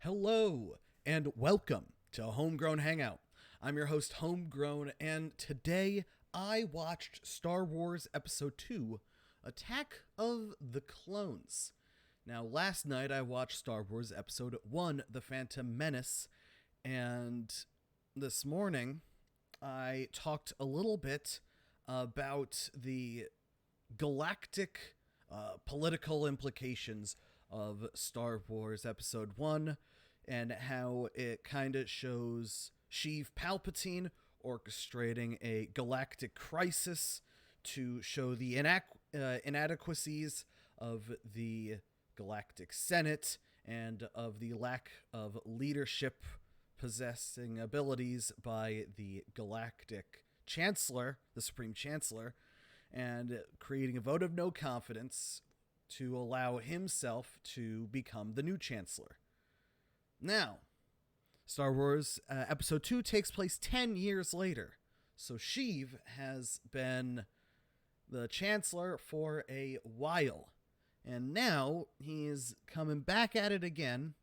Hello, and welcome to Homegrown Hangout. I'm your host, Homegrown, and today I watched Star Wars Episode 2, Attack of the Clones. Now, last night I watched Star Wars Episode 1, The Phantom Menace, and this morning I talked a little bit about the galactic political implications of Star Wars Episode 1 and how it kind of shows Sheev Palpatine orchestrating a galactic crisis to show the inadequacies of the Galactic Senate and of the lack of leadership possessing abilities by the Galactic Chancellor, the Supreme Chancellor, and creating a vote of no confidence to allow himself to become the new Chancellor. Now, Star Wars Episode 2 takes place 10 years later, so Sheev has been the Chancellor for a while, and now he's coming back at it again,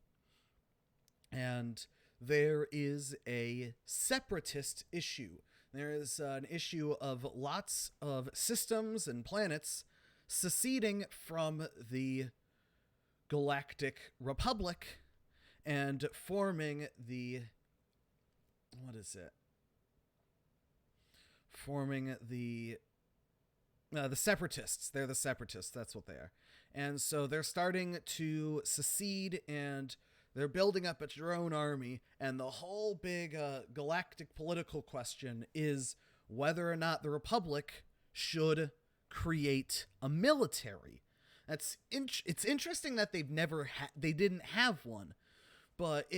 and there is a separatist issue. There is an issue of lots of systems and planets seceding from the Galactic Republic and forming the... Forming the Separatists. They're the Separatists. That's what they are. And so they're starting to secede, and they're building up a drone army, and the whole big galactic political question is whether or not the Republic should create a military. It's interesting that they didn't have one, but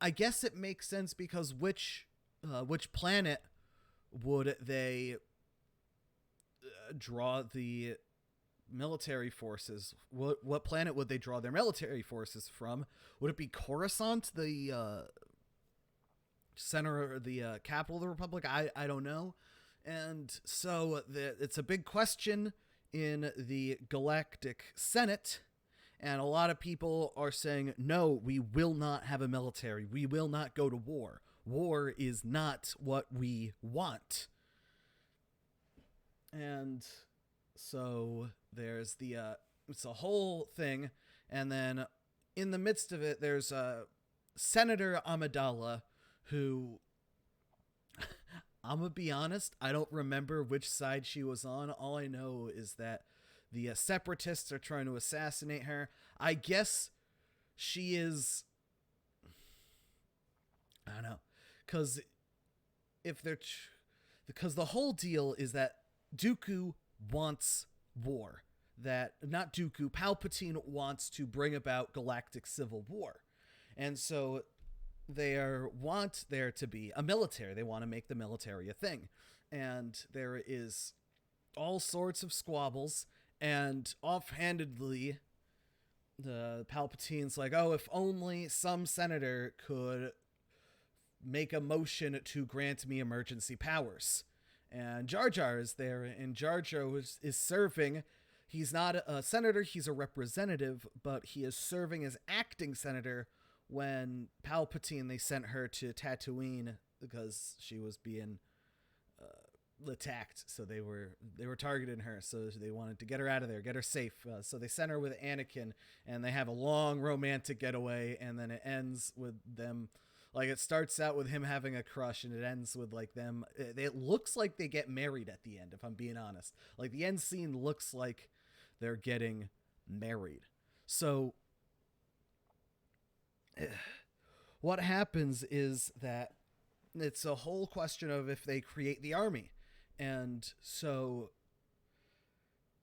I guess it makes sense because which planet would they draw the military forces? What planet would they draw their military forces from? Would it be Coruscant, the center, or the capital of the Republic? I don't know. And so it's a big question in the Galactic Senate, and a lot of people are saying, no, we will not have a military. We will not go to war. War is not what we want. And so there's it's a whole thing, and then in the midst of it, there's Senator Amidala, who... I'm gonna be honest, I don't remember which side she was on. All I know is that the separatists are trying to assassinate her. I guess she is... I don't know. Because the whole deal is that Dooku wants war. Not Dooku, Palpatine wants to bring about galactic civil war. And so they want there to be a military. They want to make the military a thing. And there is all sorts of squabbles, and offhandedly, the Palpatine's like, oh, if only some senator could make a motion to grant me emergency powers. And Jar Jar is there, and Jar Jar is serving. He's not a senator, he's a representative, but he is serving as acting senator when Palpatine, they sent her to Tatooine because she was being attacked. So they were targeting her, so they wanted to get her out of there, get her safe. So they sent her with Anakin, and they have a long romantic getaway, and then it ends with them... Like, it starts out with him having a crush, and it ends with, like, them... It looks like they get married at the end, if I'm being honest. Like, the end scene looks like they're getting married. So what happens is that it's a whole question of if they create the army. And so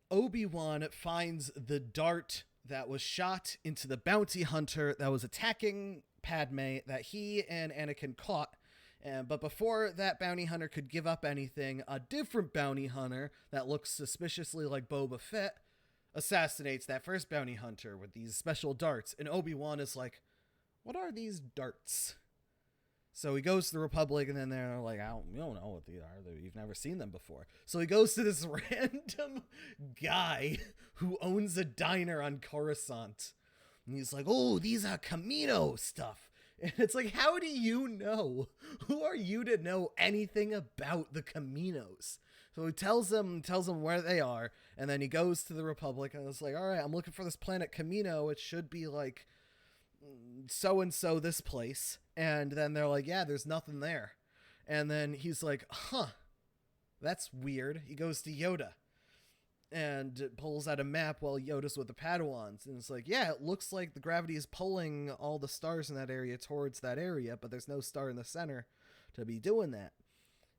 Obi-Wan finds the dart that was shot into the bounty hunter that was attacking Padme that he and Anakin caught. But before that bounty hunter could give up anything, a different bounty hunter that looks suspiciously like Boba Fett assassinates that first bounty hunter with these special darts. And Obi-Wan is like, what are these darts? So he goes to the Republic, and then they're like, you don't know what these are. You've never seen them before. So he goes to this random guy who owns a diner on Coruscant And he's like, oh, these are Camino stuff. And it's like, how do you know? Who are you to know anything about the Caminos? So he tells them where they are, and then he goes to the Republic, and it's like, all right, I'm looking for this planet Camino. It should be like so and so this place. And then they're like, yeah, there's nothing there. And then he's like, huh, that's weird. He goes to Yoda and pulls out a map while Yoda's with the Padawans. And it's like, yeah, it looks like the gravity is pulling all the stars in that area towards that area, but there's no star in the center to be doing that.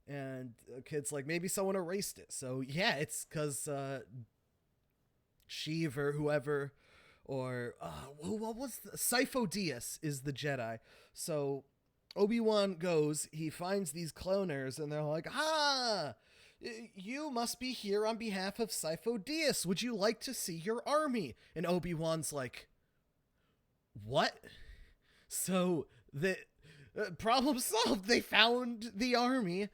And the kid's like, maybe someone erased it. So yeah, it's because Sheev or whoever, or what was Sifo Dyas is the Jedi. So Obi-Wan goes, he finds these cloners, and they're like, you must be here on behalf of Sifo Dyas. Would you like to see your army? And Obi-Wan's like, what? So the problem solved. They found the army.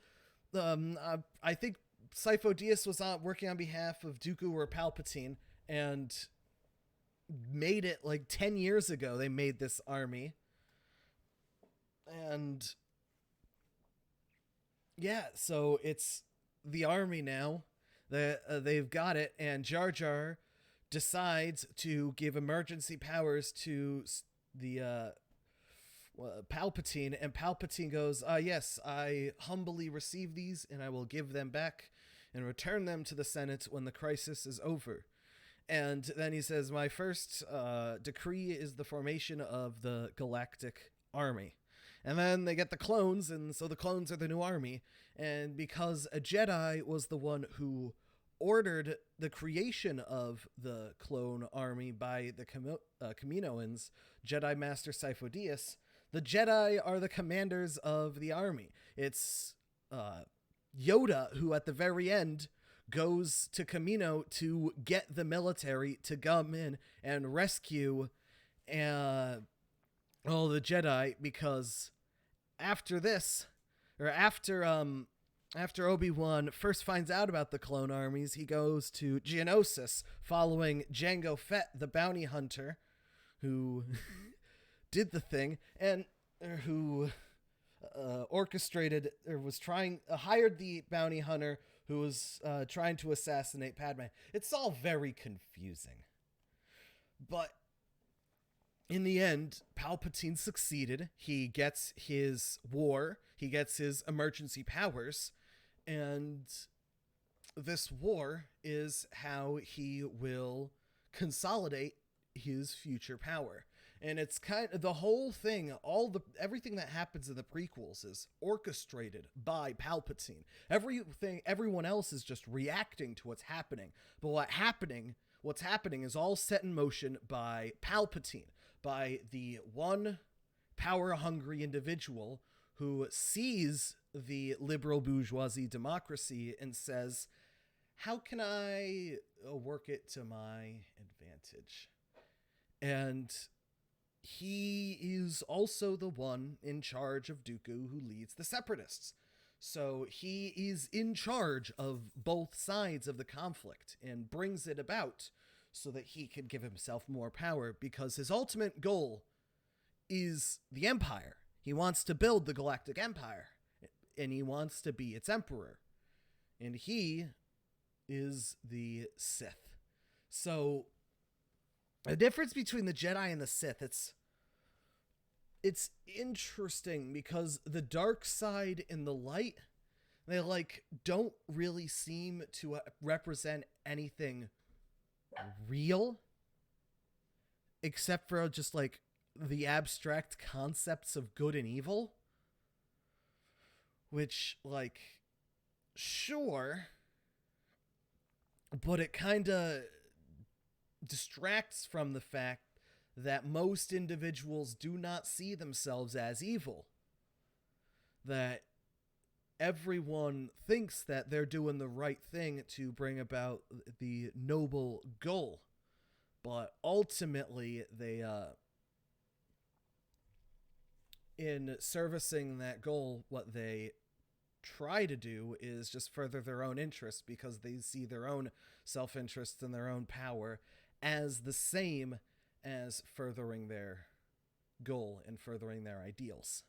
I think Sifo Dyas was working on behalf of Dooku or Palpatine, and made it like 10 years ago. They made this army. And yeah, so it's the army now. They've got it, and Jar Jar decides to give emergency powers to the Palpatine, and Palpatine goes, yes, I humbly receive these, and I will give them back and return them to the Senate when the crisis is over. And then he says, my first decree is the formation of the Galactic Army. And then they get the clones, and so the clones are the new army. And because a Jedi was the one who ordered the creation of the clone army by the Kaminoans, Jedi Master Sifo Dyas, the Jedi are the commanders of the army. It's Yoda who, at the very end, goes to Kamino to get the military to come in and rescue all the Jedi, because after this, or after Obi-Wan first finds out about the clone armies, he goes to Geonosis, following Jango Fett, the bounty hunter, who did the thing, and who orchestrated, or was hired the bounty hunter who was trying to assassinate Padme. It's all very confusing. But in the end, Palpatine succeeded. He gets his war. He gets his emergency powers. And this war is how he will consolidate his future power. And it's kind of the whole thing, everything that happens in the prequels is orchestrated by Palpatine. Everyone else is just reacting to what's happening. But what's happening is all set in motion by Palpatine, by the one power-hungry individual who sees the liberal bourgeoisie democracy and says, how can I work it to my advantage? And he is also the one in charge of Dooku who leads the Separatists. So he is in charge of both sides of the conflict and brings it about so that he can give himself more power, because his ultimate goal is the Empire. He wants to build the Galactic Empire, and he wants to be its emperor. And he is the Sith. So the difference between the Jedi and the Sith, it's interesting, because the dark side and the light, they don't really seem to represent anything real, except for just the abstract concepts of good and evil, which sure, but it kind of distracts from the fact that most individuals do not see themselves as evil. That everyone thinks that they're doing the right thing to bring about the noble goal. But ultimately, they, in servicing that goal, what they try to do is just further their own interests, because they see their own self-interest and their own power as the same as furthering their goal and furthering their ideals.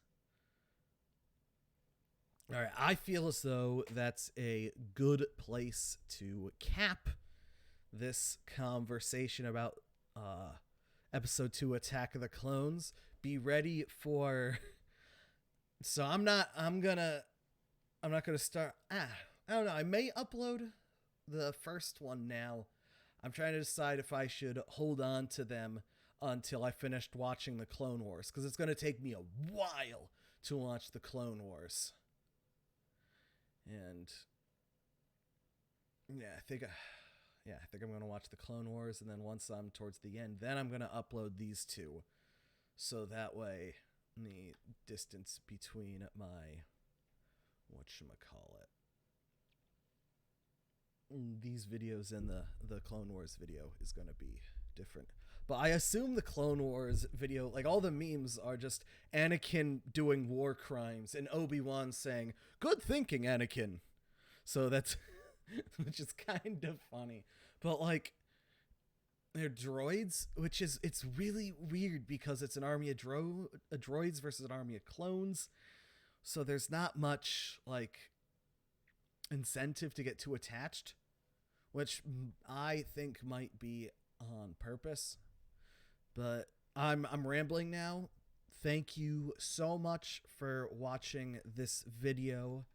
All right, I feel as though that's a good place to cap this conversation about episode 2, Attack of the Clones. Be ready for so I'm not gonna start I don't know, I may upload the first one now. I'm trying to decide if I should hold on to them until I finished watching the Clone Wars, because it's going to take me a while to watch the Clone Wars. And yeah, I think I'm going to watch the Clone Wars, and then once I'm towards the end, then I'm going to upload these two. So that way the distance between my these videos and the Clone Wars video is going to be different. But I assume the Clone Wars video, like all the memes, are just Anakin doing war crimes and Obi-Wan saying, "Good thinking, Anakin." So that's, which is kind of funny. But like, they're droids, it's really weird because it's an army of droids versus an army of clones. So there's not much like incentive to get too attached, which I think might be on purpose. But I'm rambling now. Thank you so much for watching this video.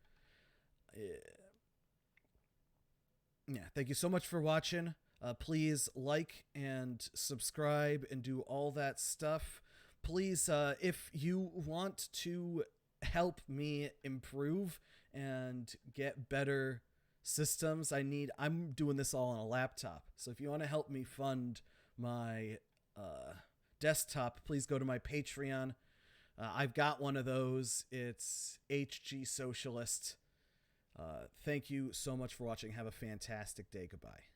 Thank you so much for watching. Please like and subscribe and do all that stuff. Please, if you want to help me improve and get better systems, I'm doing this all on a laptop. So if you want to help me fund my desktop, please go to my Patreon. I've got one of those. It's HG Socialist. Thank you so much for watching. Have a fantastic day. Goodbye.